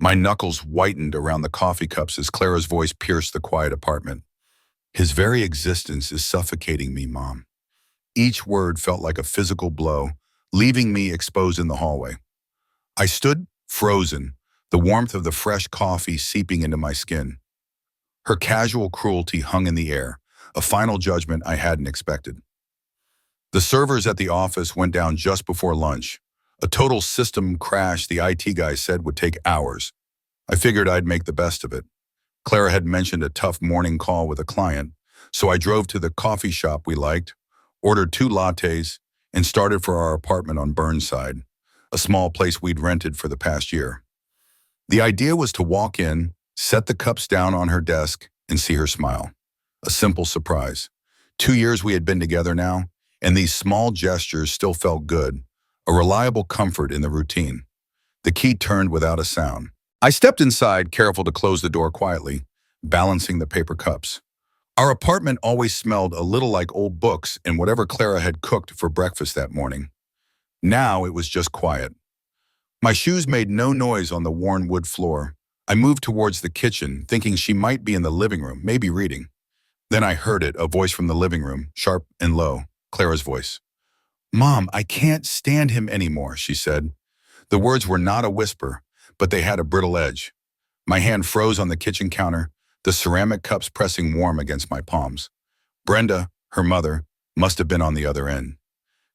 My knuckles whitened around the coffee cups as Clara's voice pierced the quiet apartment. His very existence is suffocating me, Mom. Each word felt like a physical blow, leaving me exposed in the hallway. I stood, frozen, the warmth of the fresh coffee seeping into my skin. Her casual cruelty hung in the air, a final judgment I hadn't expected. The servers at the office went down just before lunch. A total system crash the IT guy said would take hours. I figured I'd make the best of it. Clara had mentioned a tough morning call with a client, so I drove to the coffee shop we liked, ordered 2 lattes, and started for our apartment on Burnside, a small place we'd rented for the past year. The idea was to walk in, set the cups down on her desk, and see her smile. A simple surprise. 2 years we had been together now, and these small gestures still felt good, a reliable comfort in the routine. The key turned without a sound. I stepped inside, careful to close the door quietly, balancing the paper cups. Our apartment always smelled a little like old books and whatever Clara had cooked for breakfast that morning. Now it was just quiet. My shoes made no noise on the worn wood floor. I moved towards the kitchen, thinking she might be in the living room, maybe reading. Then I heard it, a voice from the living room, sharp and low, Clara's voice. "Mom, I can't stand him anymore," she said. The words were not a whisper, but they had a brittle edge. My hand froze on the kitchen counter, the ceramic cups pressing warm against my palms. Brenda, her mother, must have been on the other end.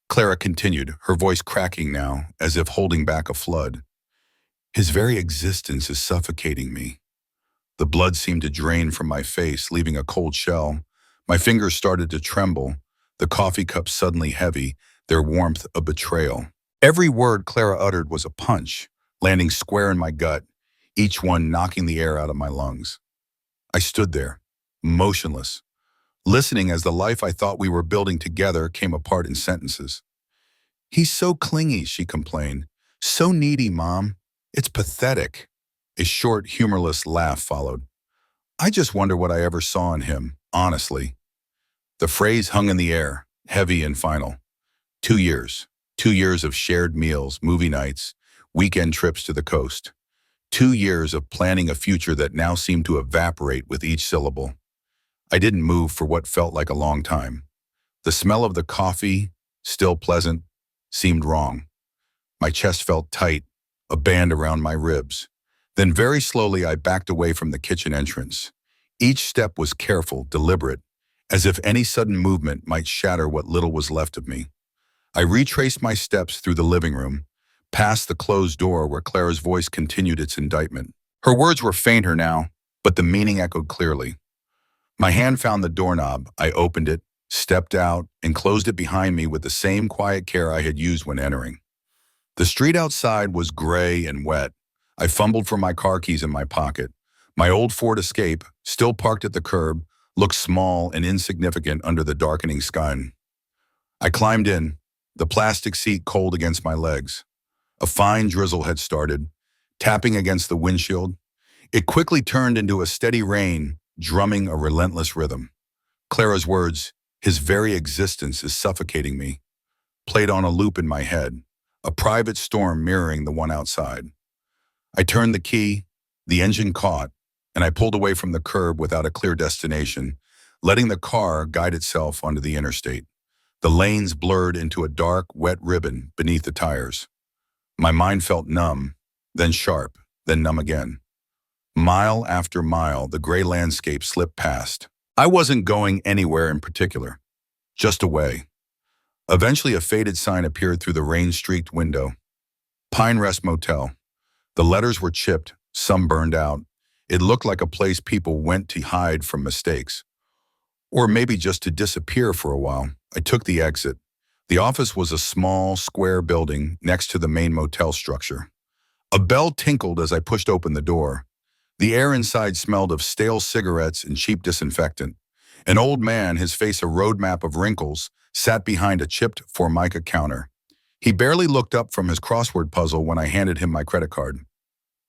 Clara continued, her voice cracking now, as if holding back a flood. "His very existence is suffocating me." The blood seemed to drain from my face, leaving a cold shell. My fingers started to tremble, the coffee cups suddenly heavy, their warmth a betrayal. Every word Clara uttered was a punch, landing square in my gut, each one knocking the air out of my lungs. I stood there, motionless, listening as the life I thought we were building together came apart in sentences. "He's so clingy," she complained. "So needy, Mom. It's pathetic." A short, humorless laugh followed. "I just wonder what I ever saw in him, honestly." The phrase hung in the air, heavy and final. 2 years. 2 years of shared meals, movie nights, weekend trips to the coast. 2 years of planning a future that now seemed to evaporate with each syllable. I didn't move for what felt like a long time. The smell of the coffee, still pleasant, seemed wrong. My chest felt tight, a band around my ribs. Then very slowly I backed away from the kitchen entrance. Each step was careful, deliberate, as if any sudden movement might shatter what little was left of me. I retraced my steps through the living room, past the closed door where Clara's voice continued its indictment. Her words were fainter now, but the meaning echoed clearly. My hand found the doorknob. I opened it, stepped out, and closed it behind me with the same quiet care I had used when entering. The street outside was gray and wet. I fumbled for my car keys in my pocket. My old Ford Escape, still parked at the curb, looked small and insignificant under the darkening sky. I climbed in, the plastic seat cold against my legs. A fine drizzle had started, tapping against the windshield. It quickly turned into a steady rain, drumming a relentless rhythm. Clara's words, "His very existence is suffocating me," played on a loop in my head, a private storm mirroring the one outside. I turned the key, the engine caught, and I pulled away from the curb without a clear destination, letting the car guide itself onto the interstate. The lanes blurred into a dark, wet ribbon beneath the tires. My mind felt numb, then sharp, then numb again. Mile after mile, the gray landscape slipped past. I wasn't going anywhere in particular, just away. Eventually, a faded sign appeared through the rain-streaked window. Pine Rest Motel. The letters were chipped, some burned out. It looked like a place people went to hide from mistakes. Or maybe just to disappear for a while. I took the exit. The office was a small, square building next to the main motel structure. A bell tinkled as I pushed open the door. The air inside smelled of stale cigarettes and cheap disinfectant. An old man, his face a roadmap of wrinkles, sat behind a chipped Formica counter. He barely looked up from his crossword puzzle when I handed him my credit card.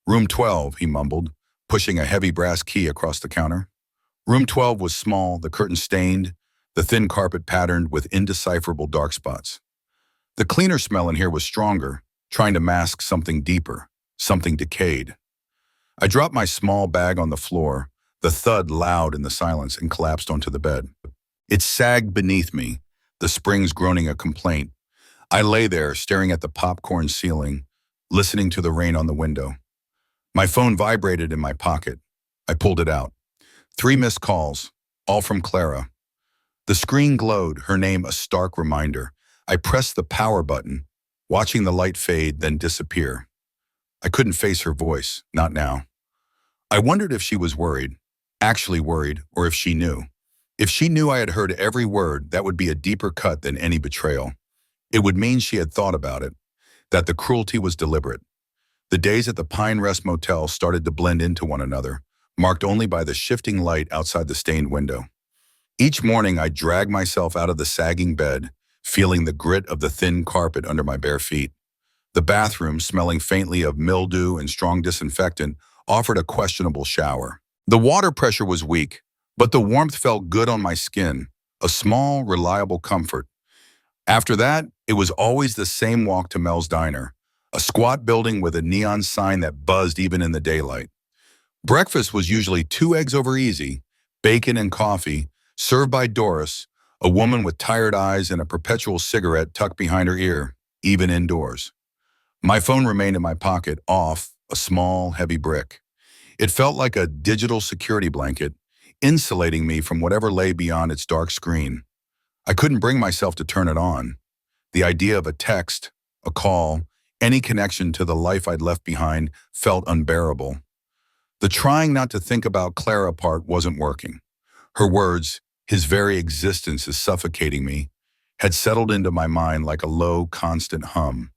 "Room 12, he mumbled, pushing a heavy brass key across the counter. Room 12 was small, the curtains stained, the thin carpet patterned with indecipherable dark spots. The cleaner smell in here was stronger, trying to mask something deeper, something decayed. I dropped my small bag on the floor, the thud loud in the silence, and collapsed onto the bed. It sagged beneath me, the springs groaning a complaint. I lay there, staring at the popcorn ceiling, listening to the rain on the window. My phone vibrated in my pocket. I pulled it out. 3 missed calls, all from Clara. The screen glowed, her name a stark reminder. I pressed the power button, watching the light fade, then disappear. I couldn't face her voice, not now. I wondered if she was worried, actually worried, or if she knew. If she knew I had heard every word, that would be a deeper cut than any betrayal. It would mean she had thought about it, that the cruelty was deliberate. The days at the Pine Rest Motel started to blend into one another, marked only by the shifting light outside the stained window. Each morning I dragged myself out of the sagging bed, feeling the grit of the thin carpet under my bare feet. The bathroom, smelling faintly of mildew and strong disinfectant, offered a questionable shower. The water pressure was weak, but the warmth felt good on my skin, a small, reliable comfort. After that, it was always the same walk to Mel's Diner, a squat building with a neon sign that buzzed even in the daylight. Breakfast was usually 2 eggs over easy, bacon and coffee, served by Doris, a woman with tired eyes and a perpetual cigarette tucked behind her ear, even indoors. My phone remained in my pocket, off, a small, heavy brick. It felt like a digital security blanket, insulating me from whatever lay beyond its dark screen. I couldn't bring myself to turn it on. The idea of a text, a call, any connection to the life I'd left behind felt unbearable. The trying not to think about Clara part wasn't working. Her words, his very existence is suffocating me, had settled into my mind like a low, constant hum.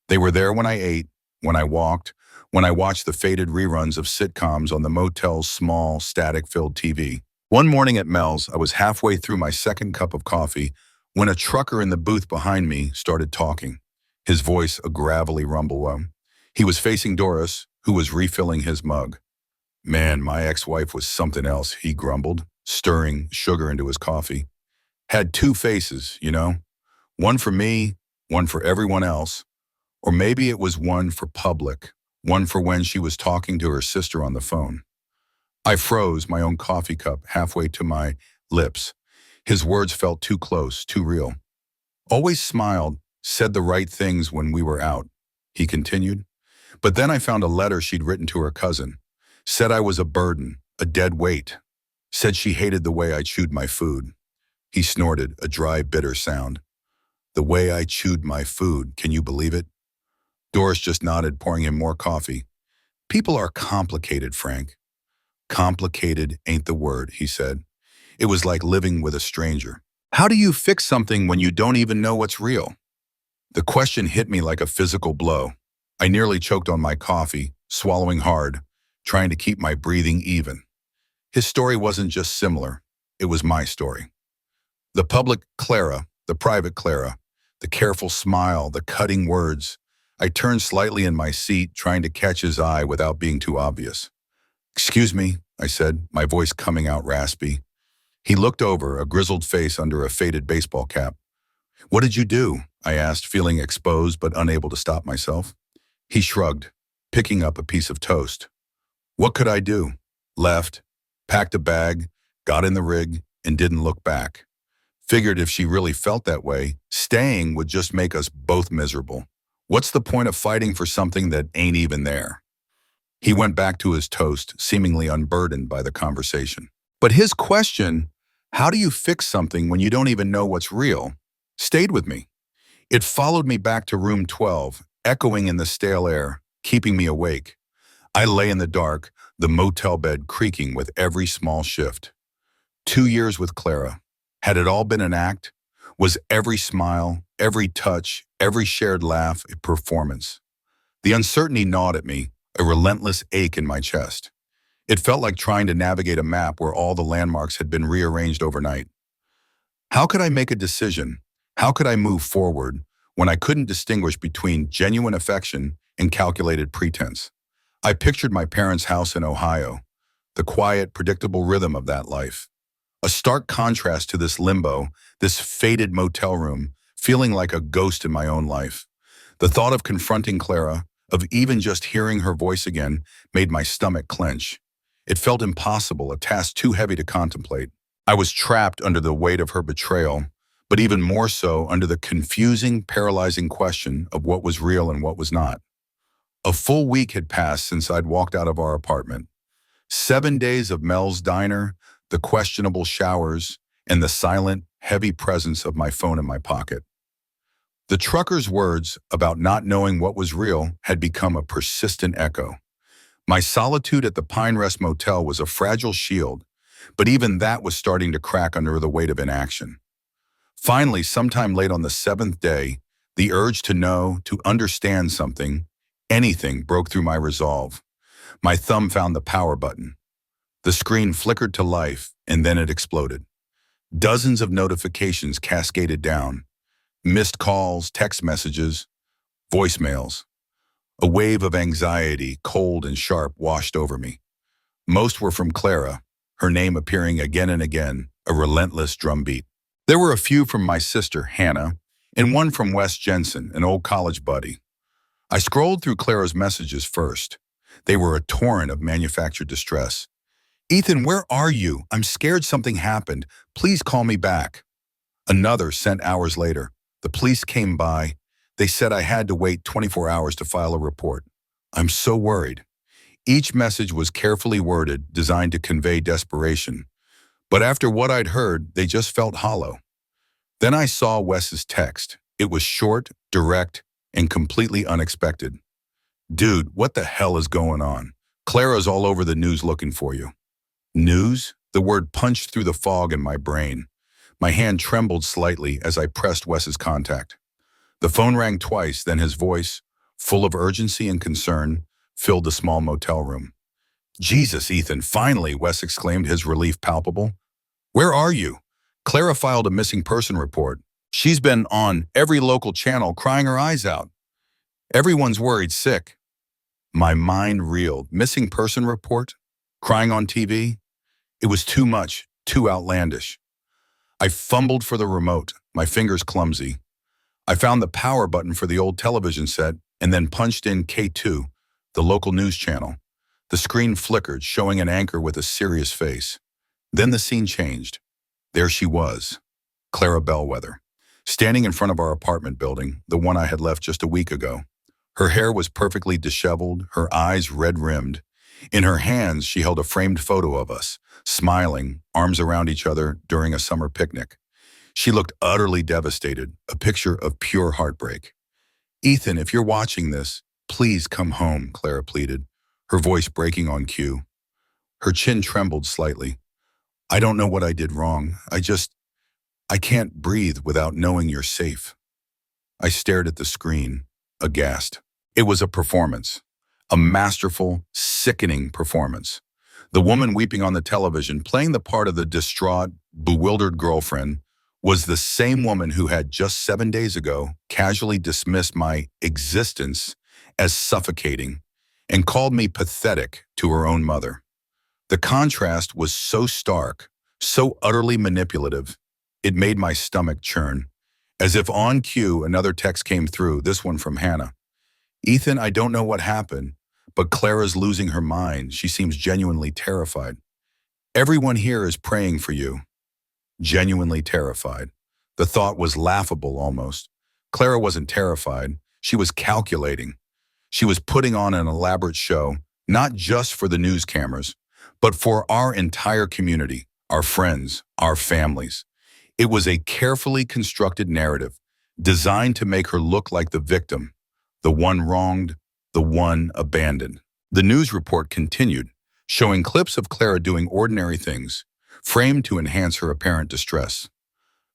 They were there when I ate, when I walked, when I watched the faded reruns of sitcoms on the motel's small, static-filled TV. One morning at Mel's, I was halfway through my second cup of coffee when a trucker in the booth behind me started talking, his voice a gravelly rumble. He was facing Doris, who was refilling his mug. "Man, my ex-wife was something else," he grumbled, stirring sugar into his coffee. "Had 2 faces, you know? One for me, one for everyone else. Or maybe it was one for public, one for when she was talking to her sister on the phone." I froze, my own coffee cup halfway to my lips. His words felt too close, too real. "Always smiled, said the right things when we were out," he continued. "But then I found a letter she'd written to her cousin. Said I was a burden, a dead weight. Said she hated the way I chewed my food." He snorted, a dry, bitter sound. "The way I chewed my food, can you believe it?" Doris just nodded, pouring him more coffee. "People are complicated, Frank." "Complicated ain't the word," he said. It was like living with a stranger. How do you fix something when you don't even know what's real? The question hit me like a physical blow. I nearly choked on my coffee, swallowing hard, trying to keep my breathing even. His story wasn't just similar, it was my story. The public Clara, the private Clara, the careful smile, the cutting words. I turned slightly in my seat, trying to catch his eye without being too obvious. "Excuse me," I said, my voice coming out raspy. He looked over, a grizzled face under a faded baseball cap. "What did you do?" I asked, feeling exposed but unable to stop myself. He shrugged, picking up a piece of toast. "What could I do? Left, packed a bag, got in the rig, and didn't look back. Figured if she really felt that way, staying would just make us both miserable. What's the point of fighting for something that ain't even there?" He went back to his toast, seemingly unburdened by the conversation. But his question, how do you fix something when you don't even know what's real, stayed with me. It followed me back to room 12, echoing in the stale air, keeping me awake. I lay in the dark, the motel bed creaking with every small shift. 2 years with Clara. Had it all been an act? Was every smile, every touch, every shared laugh a performance? The uncertainty gnawed at me, a relentless ache in my chest. It felt like trying to navigate a map where all the landmarks had been rearranged overnight. How could I make a decision? How could I move forward when I couldn't distinguish between genuine affection and calculated pretense? I pictured my parents' house in Ohio, the quiet, predictable rhythm of that life. A stark contrast to this limbo, this faded motel room, feeling like a ghost in my own life. The thought of confronting Clara, of even just hearing her voice again made my stomach clench. It felt impossible, a task too heavy to contemplate. I was trapped under the weight of her betrayal, but even more so under the confusing, paralyzing question of what was real and what was not. A full week had passed since I'd walked out of our apartment. 7 days of Mel's diner, the questionable showers, and the silent, heavy presence of my phone in my pocket. The trucker's words about not knowing what was real had become a persistent echo. My solitude at the Pine Rest Motel was a fragile shield, but even that was starting to crack under the weight of inaction. Finally, sometime late on the seventh day, the urge to know, to understand something, anything, broke through my resolve. My thumb found the power button. The screen flickered to life, and then it exploded. Dozens of notifications cascaded down. Missed calls, text messages, voicemails. A wave of anxiety, cold and sharp, washed over me. Most were from Clara, her name appearing again and again, a relentless drumbeat. There were a few from my sister, Hannah, and one from Wes Jensen, an old college buddy. I scrolled through Clara's messages first. They were a torrent of manufactured distress. "Ethan, where are you? I'm scared something happened. Please call me back." Another sent hours later. "The police came by. They said I had to wait 24 hours to file a report. I'm so worried." Each message was carefully worded, designed to convey desperation. But after what I'd heard, they just felt hollow. Then I saw Wes's text. It was short, direct, and completely unexpected. "Dude, what the hell is going on? Clara's all over the news looking for you." News? The word punched through the fog in my brain. My hand trembled slightly as I pressed Wes's contact. The phone rang twice, then his voice, full of urgency and concern, filled the small motel room. "Jesus, Ethan, finally," Wes exclaimed, his relief palpable. "Where are you? Clara filed a missing person report. She's been on every local channel crying her eyes out. Everyone's worried sick." My mind reeled. Missing person report? Crying on TV? It was too much, too outlandish. I fumbled for the remote, my fingers clumsy. I found the power button for the old television set and then punched in K2, the local news channel. The screen flickered, showing an anchor with a serious face. Then the scene changed. There she was, Clara Bellwether, standing in front of our apartment building, the one I had left just a week ago. Her hair was perfectly disheveled, her eyes red-rimmed. In her hands, she held a framed photo of us, smiling, arms around each other during a summer picnic. She looked utterly devastated, a picture of pure heartbreak. "Ethan, if you're watching this, please come home," Clara pleaded, her voice breaking on cue. Her chin trembled slightly. "I don't know what I did wrong. I can't breathe without knowing you're safe." I stared at the screen, aghast. It was a performance. A masterful, sickening performance. The woman weeping on the television, playing the part of the distraught, bewildered girlfriend, was the same woman who had just 7 days ago casually dismissed my existence as suffocating and called me pathetic to her own mother. The contrast was so stark, so utterly manipulative, it made my stomach churn. As if on cue, another text came through, this one from Hannah. "Ethan, I don't know what happened, but Clara's losing her mind. She seems genuinely terrified. Everyone here is praying for you." Genuinely terrified. The thought was laughable almost. Clara wasn't terrified. She was calculating. She was putting on an elaborate show, not just for the news cameras, but for our entire community, our friends, our families. It was a carefully constructed narrative, designed to make her look like the victim, the one wronged, the one abandoned. The news report continued, showing clips of Clara doing ordinary things, framed to enhance her apparent distress.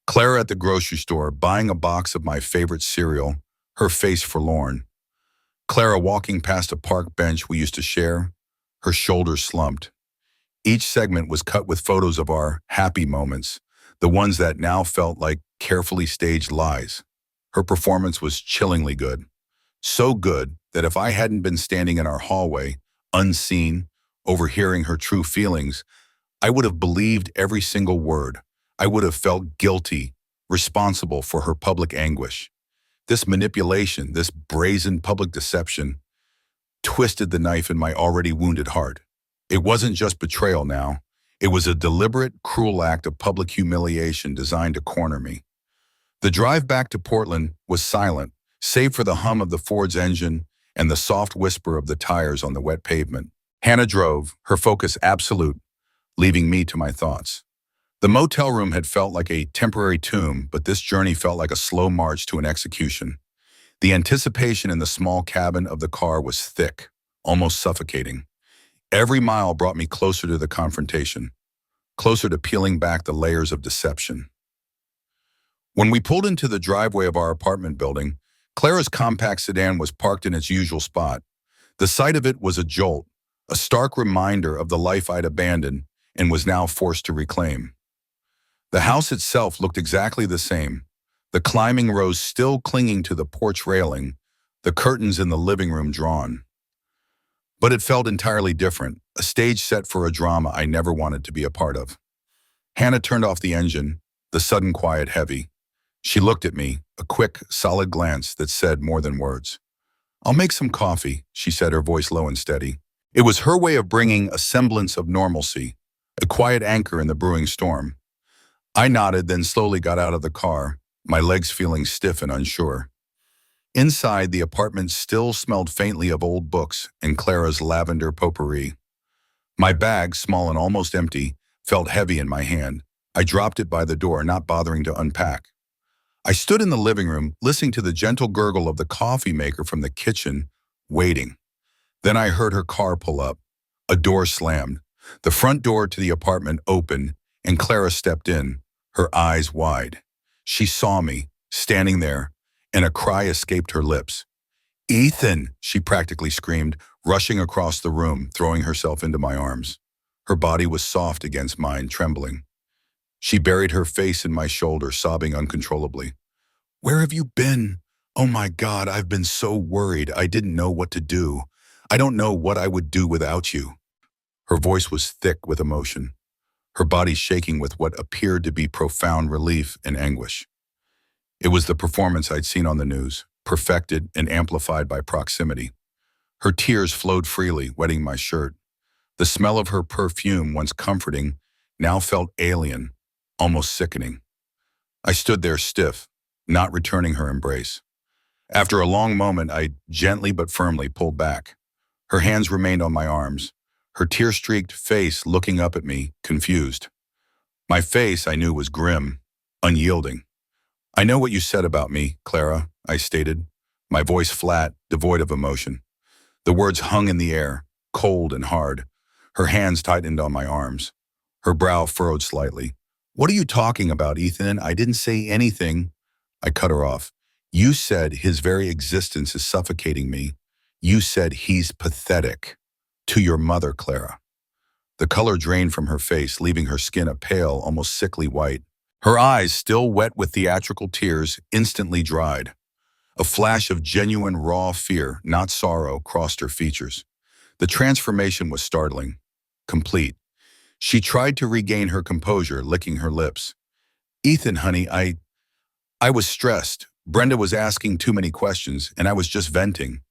Clara at the grocery store, buying a box of my favorite cereal, her face forlorn. Clara walking past a park bench we used to share, her shoulders slumped. Each segment was cut with photos of our happy moments, the ones that now felt like carefully staged lies. Her performance was chillingly good. So good that if I hadn't been standing in our hallway, unseen, overhearing her true feelings, I would have believed every single word. I would have felt guilty, responsible for her public anguish. This manipulation, this brazen public deception, twisted the knife in my already wounded heart. It wasn't just betrayal now. It was a deliberate, cruel act of public humiliation designed to corner me. The drive back to Portland was silent, save for the hum of the Ford's engine and the soft whisper of the tires on the wet pavement. Hannah drove, her focus absolute, leaving me to my thoughts. The motel room had felt like a temporary tomb, but this journey felt like a slow march to an execution. The anticipation in the small cabin of the car was thick, almost suffocating. Every mile brought me closer to the confrontation, closer to peeling back the layers of deception. When we pulled into the driveway of our apartment building, Clara's compact sedan was parked in its usual spot. The sight of it was a jolt, a stark reminder of the life I'd abandoned and was now forced to reclaim. The house itself looked exactly the same, the climbing rose still clinging to the porch railing, the curtains in the living room drawn. But it felt entirely different, a stage set for a drama I never wanted to be a part of. Hannah turned off the engine, the sudden quiet heavy. She looked at me, a quick, solid glance that said more than words. "I'll make some coffee," she said, her voice low and steady. It was her way of bringing a semblance of normalcy, a quiet anchor in the brewing storm. I nodded, then slowly got out of the car, my legs feeling stiff and unsure. Inside, the apartment still smelled faintly of old books and Clara's lavender potpourri. My bag, small and almost empty, felt heavy in my hand. I dropped it by the door, not bothering to unpack. I stood in the living room, listening to the gentle gurgle of the coffee maker from the kitchen, waiting. Then I heard her car pull up. A door slammed. The front door to the apartment opened, and Clara stepped in, her eyes wide. She saw me, standing there, and a cry escaped her lips. "Ethan!" she practically screamed, rushing across the room, throwing herself into my arms. Her body was soft against mine, trembling. She buried her face in my shoulder, sobbing uncontrollably. "Where have you been? Oh my God, I've been so worried. I didn't know what to do. I don't know what I would do without you." Her voice was thick with emotion, her body shaking with what appeared to be profound relief and anguish. It was the performance I'd seen on the news, perfected and amplified by proximity. Her tears flowed freely, wetting my shirt. The smell of her perfume, once comforting, now felt alien, almost sickening. I stood there stiff, not returning her embrace. After a long moment, I gently but firmly pulled back. Her hands remained on my arms, her tear-streaked face looking up at me, confused. My face, I knew, was grim, unyielding. "I know what you said about me, Clara," I stated, my voice flat, devoid of emotion. The words hung in the air, cold and hard. Her hands tightened on my arms. Her brow furrowed slightly. "What are you talking about, Ethan? I didn't say anything." I cut her off. "You said his very existence is suffocating me. You said he's pathetic. To your mother, Clara." The color drained from her face, leaving her skin a pale, almost sickly white. Her eyes, still wet with theatrical tears, instantly dried. A flash of genuine raw fear, not sorrow, crossed her features. The transformation was startling, complete. She tried to regain her composure, licking her lips. "Ethan, honey, I was stressed. Brenda was asking too many questions, and I was just venting.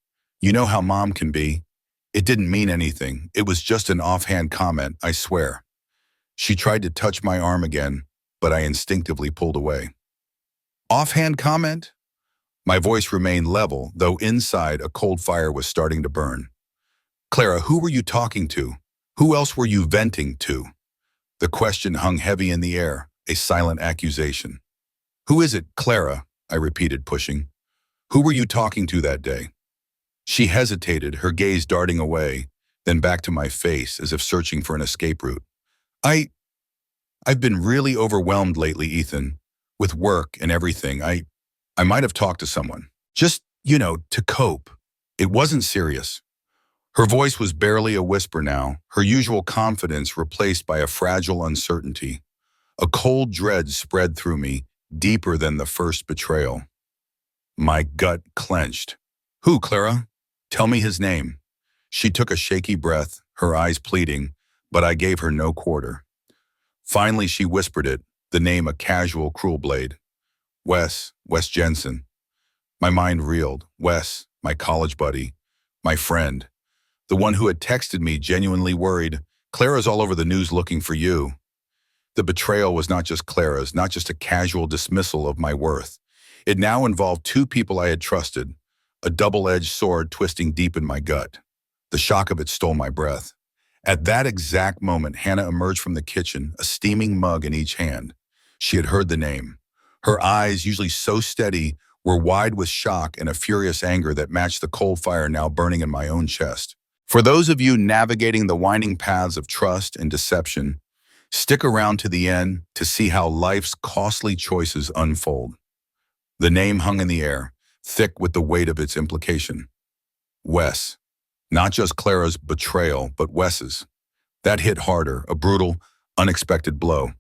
You know how Mom can be. It didn't mean anything. It was just an offhand comment, I swear." She tried to touch my arm again, but I instinctively pulled away. "Offhand comment?" My voice remained level, though inside a cold fire was starting to burn. "Clara, who were you talking to? Who else were you venting to?" The question hung heavy in the air, a silent accusation. "Who is it, Clara?" I repeated, pushing. "Who were you talking to that day?" She hesitated, her gaze darting away, then back to my face as if searching for an escape route. I've been really overwhelmed lately, Ethan, with work and everything. I might have talked to someone. Just, to cope. It wasn't serious." Her voice was barely a whisper now, her usual confidence replaced by a fragile uncertainty. A cold dread spread through me, deeper than the first betrayal. My gut clenched. "Who, Clara? Tell me his name." She took a shaky breath, her eyes pleading, but I gave her no quarter. Finally, she whispered it, the name a casual, cruel blade. Wes Jensen." My mind reeled. Wes, my college buddy, my friend. the one who had texted me genuinely worried, "Clara's all over the news looking for you." The betrayal was not just Clara's, not just a casual dismissal of my worth. It now involved two people I had trusted, a double-edged sword twisting deep in my gut. The shock of it stole my breath. At that exact moment, Hannah emerged from the kitchen, a steaming mug in each hand. She had heard the name. Her eyes, usually so steady, were wide with shock and a furious anger that matched the cold fire now burning in my own chest. For those of you navigating the winding paths of trust and deception, stick around to the end to see how life's costly choices unfold. The name hung in the air, thick with the weight of its implication. Wes. Not just Clara's betrayal, but Wes's. That hit harder, a brutal, unexpected blow.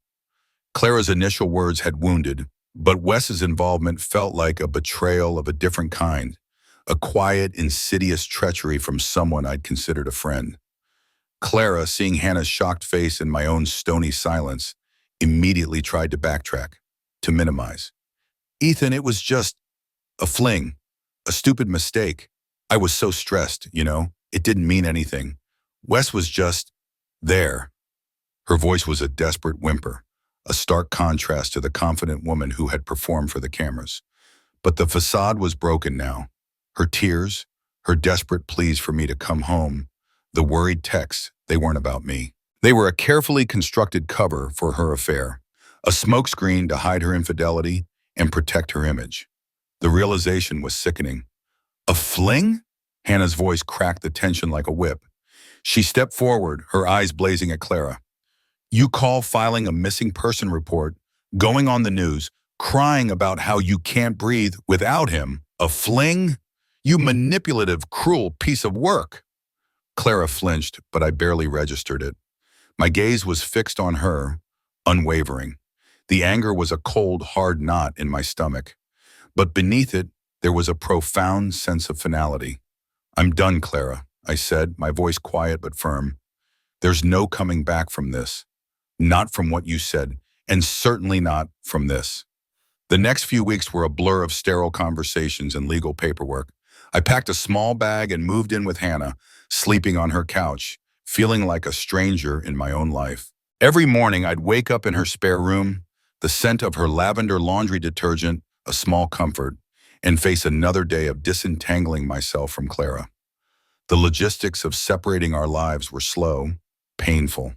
Clara's initial words had wounded, but Wes's involvement felt like a betrayal of a different kind, a quiet, insidious treachery from someone I'd considered a friend. Clara, seeing Hannah's shocked face and my own stony silence, immediately tried to backtrack, to minimize. "Ethan, it was just a fling, a stupid mistake. I was so stressed, It didn't mean anything. Wes was just there." Her voice was a desperate whimper, a stark contrast to the confident woman who had performed for the cameras. But the facade was broken now. Her tears, her desperate pleas for me to come home, the worried texts, they weren't about me. They were a carefully constructed cover for her affair, a smokescreen to hide her infidelity and protect her image. The realization was sickening. "A fling?" Hannah's voice cracked the tension like a whip. She stepped forward, her eyes blazing at Clara. "You call filing a missing person report, going on the news, crying about how you can't breathe without him, a fling? You manipulative, cruel piece of work." Clara flinched, but I barely registered it. My gaze was fixed on her, unwavering. The anger was a cold, hard knot in my stomach. But beneath it, there was a profound sense of finality. "I'm done, Clara," I said, my voice quiet but firm. "There's no coming back from this. Not from what you said, and certainly not from this." The next few weeks were a blur of sterile conversations and legal paperwork. I packed a small bag and moved in with Hannah, sleeping on her couch, feeling like a stranger in my own life. Every morning, I'd wake up in her spare room, the scent of her lavender laundry detergent, a small comfort, and face another day of disentangling myself from Clara. The logistics of separating our lives were slow, painful.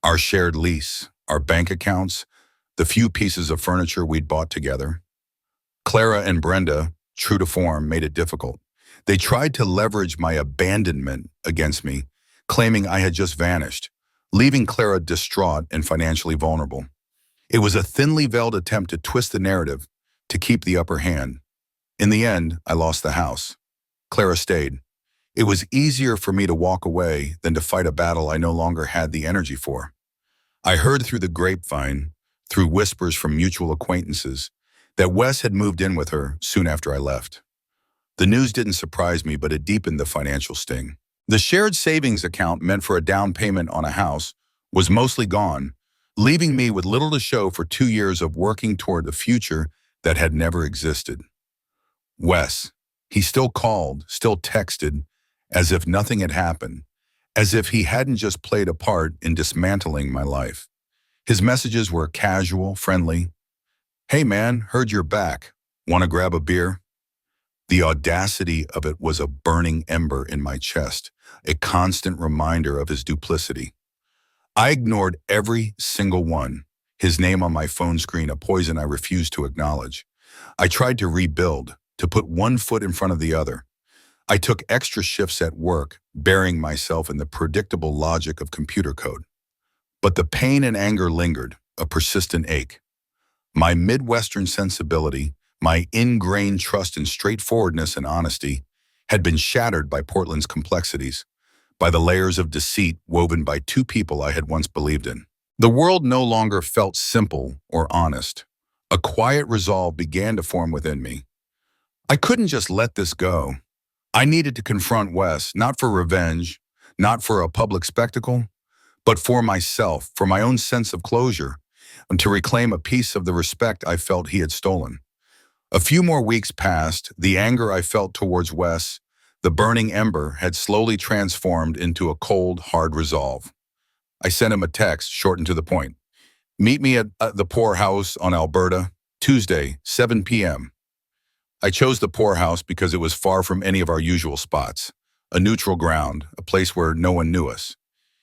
Our shared lease, our bank accounts, the few pieces of furniture we'd bought together. Clara and Brenda, true to form, made it difficult. They tried to leverage my abandonment against me, claiming I had just vanished, leaving Clara distraught and financially vulnerable. It was a thinly veiled attempt to twist the narrative, to keep the upper hand. In the end, I lost the house. Clara stayed. It was easier for me to walk away than to fight a battle I no longer had the energy for. I heard through the grapevine, through whispers from mutual acquaintances, that Wes had moved in with her soon after I left. The news didn't surprise me, but it deepened the financial sting. The shared savings account meant for a down payment on a house was mostly gone, leaving me with little to show for 2 years of working toward a future that had never existed. Wes, he still called, still texted, as if nothing had happened, as if he hadn't just played a part in dismantling my life. His messages were casual, friendly. "Hey man, heard you're back. Want to grab a beer?" The audacity of it was a burning ember in my chest, a constant reminder of his duplicity. I ignored every single one, his name on my phone screen a poison I refused to acknowledge. I tried to rebuild, to put one foot in front of the other. I took extra shifts at work, burying myself in the predictable logic of computer code. But the pain and anger lingered, a persistent ache. My Midwestern sensibility, my ingrained trust in straightforwardness and honesty, had been shattered by Portland's complexities, by the layers of deceit woven by two people I had once believed in. The world no longer felt simple or honest. A quiet resolve began to form within me. I couldn't just let this go. I needed to confront Wes, not for revenge, not for a public spectacle, but for myself, for my own sense of closure, and to reclaim a piece of the respect I felt he had stolen. A few more weeks passed, the anger I felt towards Wes, The burning ember had slowly transformed into a cold, hard resolve. I sent him a text, short and to the point. Meet me at the poorhouse on Alberta, Tuesday, 7 p.m. I chose the poorhouse because it was far from any of our usual spots, a neutral ground, a place where no one knew us.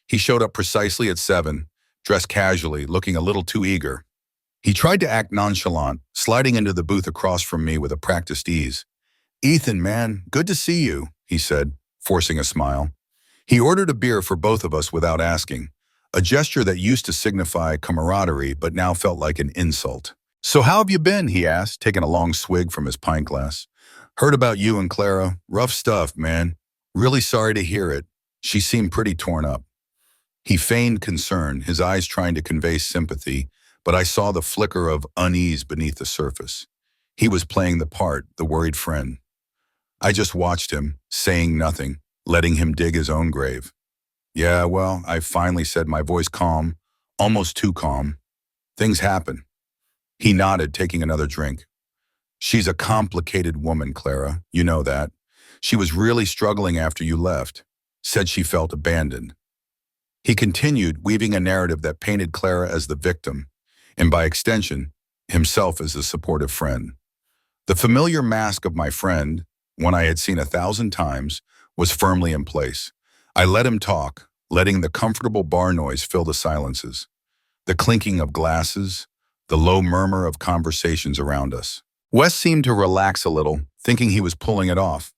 He showed up precisely at 7, dressed casually, looking a little too eager. He tried to act nonchalant, sliding into the booth across from me with a practiced ease. Ethan, man, good to see you, he said, forcing a smile. He ordered a beer for both of us without asking, a gesture that used to signify camaraderie but now felt like an insult. So how have you been, he asked, taking a long swig from his pint glass. Heard about you and Clara. Rough stuff, man. Really sorry to hear it. She seemed pretty torn up. He feigned concern, his eyes trying to convey sympathy, but I saw the flicker of unease beneath the surface. He was playing the part, the worried friend. I just watched him, saying nothing, letting him dig his own grave. Yeah, well, I finally said, my voice calm, almost too calm. Things happen. He nodded, taking another drink. She's a complicated woman, Clara. You know that. She was really struggling after you left. Said she felt abandoned. He continued, weaving a narrative that painted Clara as the victim, and by extension, himself as a supportive friend. The familiar mask of my friend, one I had seen 1,000 times, was firmly in place. I let him talk, letting the comfortable bar noise fill the silences, the clinking of glasses, the low murmur of conversations around us. Wes seemed to relax a little, thinking he was pulling it off.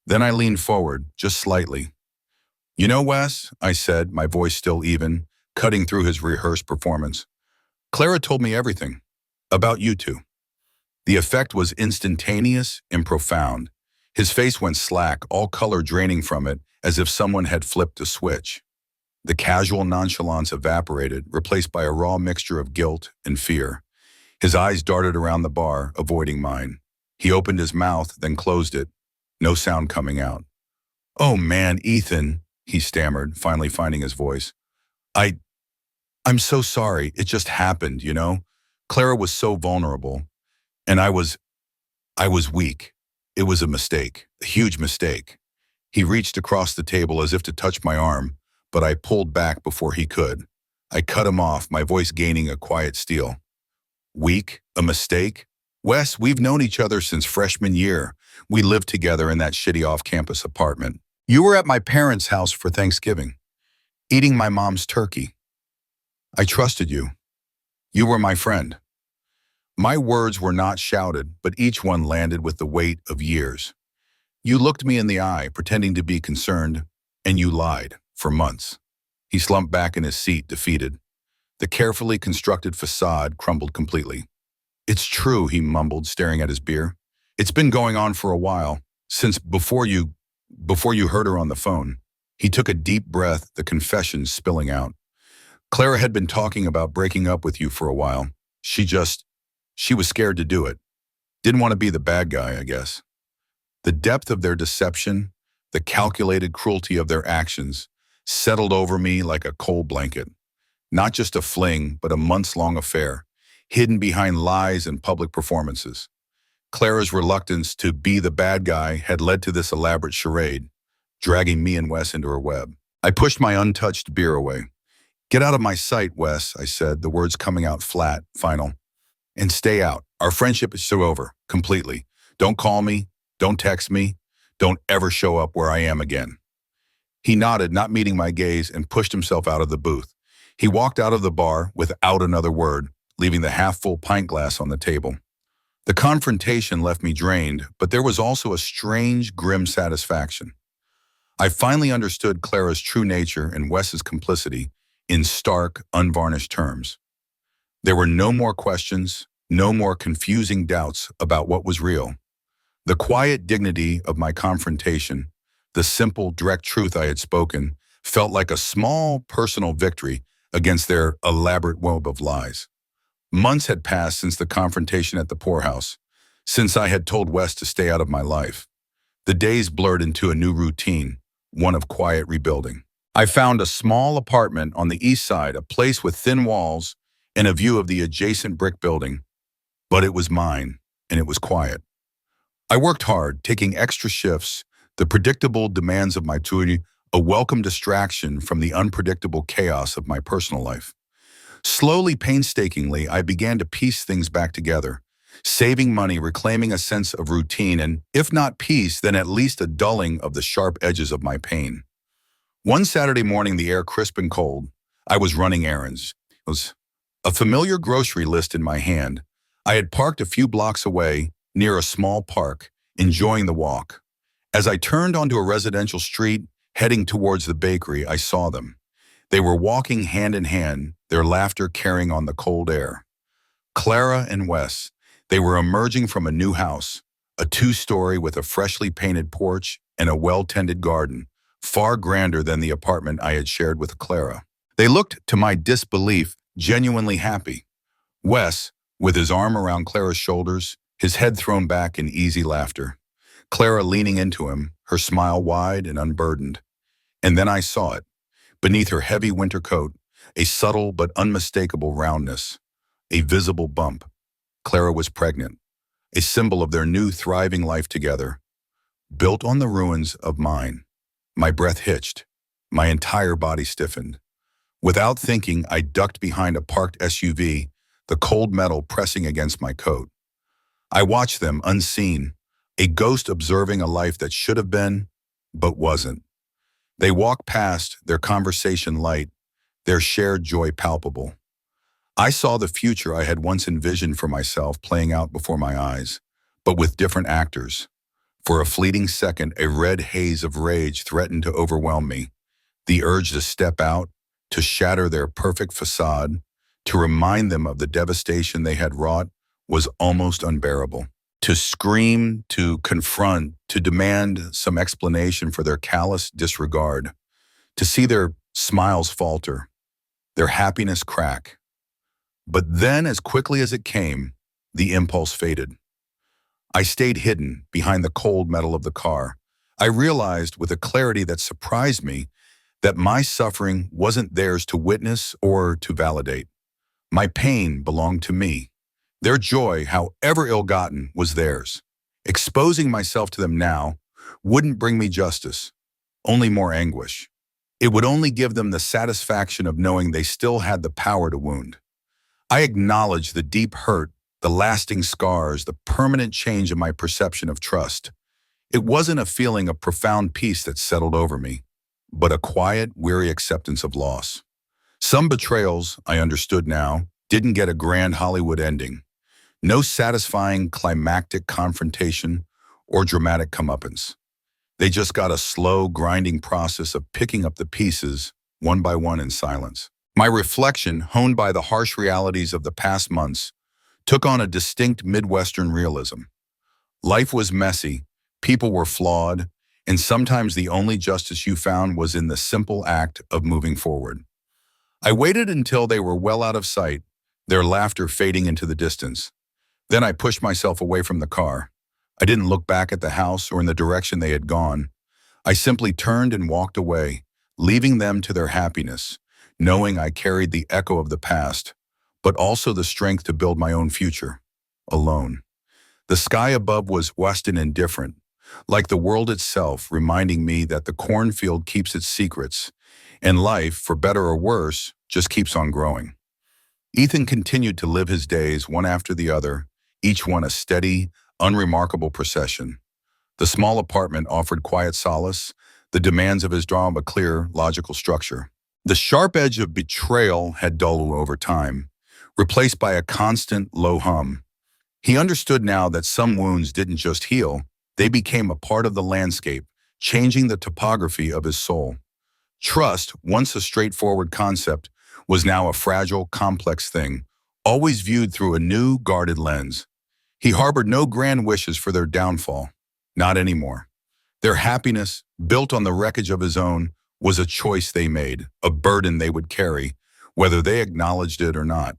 Then I leaned forward, just slightly. You know, Wes, I said, my voice still even, cutting through his rehearsed performance. Clara told me everything about you two. The effect was instantaneous and profound. His face went slack, all color draining from it, as if someone had flipped a switch. The casual nonchalance evaporated, replaced by a raw mixture of guilt and fear. His eyes darted around the bar, avoiding mine. He opened his mouth, then closed it, no sound coming out. Oh man, Ethan, he stammered, finally finding his voice. I'm so sorry. It just happened, you know? Clara was so vulnerable, and I was weak. It was a mistake, a huge mistake. He reached across the table as if to touch my arm, but I pulled back before he could. I cut him off, my voice gaining a quiet steel. Weak? A mistake? Wes, we've known each other since freshman year. We lived together in that shitty off-campus apartment. You were at my parents' house for Thanksgiving, eating my mom's turkey. I trusted you. You were my friend. My words were not shouted, but each one landed with the weight of years. You looked me in the eye, pretending to be concerned, and you lied, for months. He slumped back in his seat, defeated. The carefully constructed facade crumbled completely. It's true, he mumbled, staring at his beer. It's been going on for a while, since before you heard her on the phone. He took a deep breath, the confession spilling out. Clara had been talking about breaking up with you for a while. She was scared to do it. Didn't want to be the bad guy, I guess. The depth of their deception, the calculated cruelty of their actions, settled over me like a cold blanket. Not just a fling, but a months-long affair, hidden behind lies and public performances. Clara's reluctance to be the bad guy had led to this elaborate charade, dragging me and Wes into her web. I pushed my untouched beer away. Get out of my sight, Wes, I said, the words coming out flat, final. And stay out. Our friendship is so over, completely. Don't call me, don't text me, don't ever show up where I am again. He nodded, not meeting my gaze, and pushed himself out of the booth. He walked out of the bar without another word, leaving the half-full pint glass on the table. The confrontation left me drained, but there was also a strange, grim satisfaction. I finally understood Clara's true nature and Wes's complicity in stark, unvarnished terms. There were no more questions, no more confusing doubts about what was real. The quiet dignity of my confrontation, the simple, direct truth I had spoken, felt like a small, personal victory against their elaborate web of lies. Months had passed since the confrontation at the poorhouse, since I had told Wes to stay out of my life. The days blurred into a new routine, one of quiet rebuilding. I found a small apartment on the east side, a place with thin walls and a view of the adjacent brick building. But it was mine, and it was quiet. I worked hard, taking extra shifts, The predictable demands of my duty, a welcome distraction from the unpredictable chaos of my personal life. Slowly, painstakingly, I began to piece things back together, saving money, reclaiming a sense of routine, and if not peace, then at least a dulling of the sharp edges of my pain. One Saturday morning, the air crisp and cold, I was running errands. It was a familiar grocery list in my hand. I had parked a few blocks away, near a small park, enjoying the walk. As I turned onto a residential street, heading towards the bakery, I saw them. They were walking hand in hand, their laughter carrying on the cold air. Clara and Wes, they were emerging from a new house, a two-story with a freshly painted porch and a well-tended garden, far grander than the apartment I had shared with Clara. They looked, to my disbelief, genuinely happy. Wes, with his arm around Clara's shoulders, his head thrown back in easy laughter. Clara leaning into him, her smile wide and unburdened. And then I saw it. Beneath her heavy winter coat, a subtle but unmistakable roundness, a visible bump. Clara was pregnant, a symbol of their new thriving life together, built on the ruins of mine. My breath hitched. My entire body stiffened. Without thinking, I ducked behind a parked SUV, the cold metal pressing against my coat. I watched them unseen, a ghost observing a life that should have been, but wasn't. They walked past, their conversation light, their shared joy palpable. I saw the future I had once envisioned for myself playing out before my eyes, but with different actors. For a fleeting second, a red haze of rage threatened to overwhelm me. The urge to step out, to shatter their perfect facade, to remind them of the devastation they had wrought, was almost unbearable. To scream, to confront, to demand some explanation for their callous disregard, to see their smiles falter, their happiness crack. But then, as quickly as it came, the impulse faded. I stayed hidden behind the cold metal of the car. I realized with a clarity that surprised me that my suffering wasn't theirs to witness or to validate. My pain belonged to me. Their joy, however ill-gotten, was theirs. Exposing myself to them now wouldn't bring me justice, only more anguish. It would only give them the satisfaction of knowing they still had the power to wound. I acknowledged the deep hurt, the lasting scars, the permanent change in my perception of trust. It wasn't a feeling of profound peace that settled over me, but a quiet, weary acceptance of loss. Some betrayals, I understood now, didn't get a grand Hollywood ending. No satisfying climactic confrontation or dramatic comeuppance. They just got a slow, grinding process of picking up the pieces, one by one in silence. My reflection, honed by the harsh realities of the past months, took on a distinct Midwestern realism. Life was messy, people were flawed, and sometimes the only justice you found was in the simple act of moving forward. I waited until they were well out of sight, their laughter fading into the distance. Then I pushed myself away from the car. I didn't look back at the house or in the direction they had gone. I simply turned and walked away, leaving them to their happiness, knowing I carried the echo of the past, but also the strength to build my own future, alone. The sky above was vast and indifferent, like the world itself, reminding me that the cornfield keeps its secrets, and life, for better or worse, just keeps on growing. Ethan continued to live his days one after the other, each one a steady, unremarkable procession. The small apartment offered quiet solace, the demands of his drama a clear, logical structure. The sharp edge of betrayal had dulled over time, replaced by a constant, low hum. He understood now that some wounds didn't just heal, they became a part of the landscape, changing the topography of his soul. Trust, once a straightforward concept, was now a fragile, complex thing, always viewed through a new, guarded lens. He harbored no grand wishes for their downfall. Not anymore. Their happiness, built on the wreckage of his own, was a choice they made, a burden they would carry, whether they acknowledged it or not.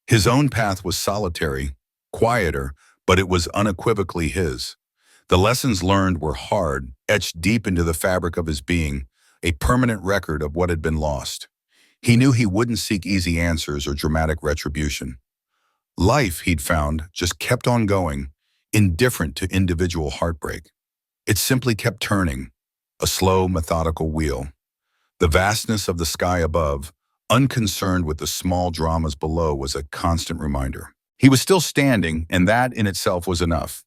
His own path was solitary, quieter, but it was unequivocally his. The lessons learned were hard, etched deep into the fabric of his being, a permanent record of what had been lost. He knew he wouldn't seek easy answers or dramatic retribution. Life, he'd found, just kept on going, indifferent to individual heartbreak. It simply kept turning, a slow, methodical wheel. The vastness of the sky above, unconcerned with the small dramas below, was a constant reminder. He was still standing, and that in itself was enough.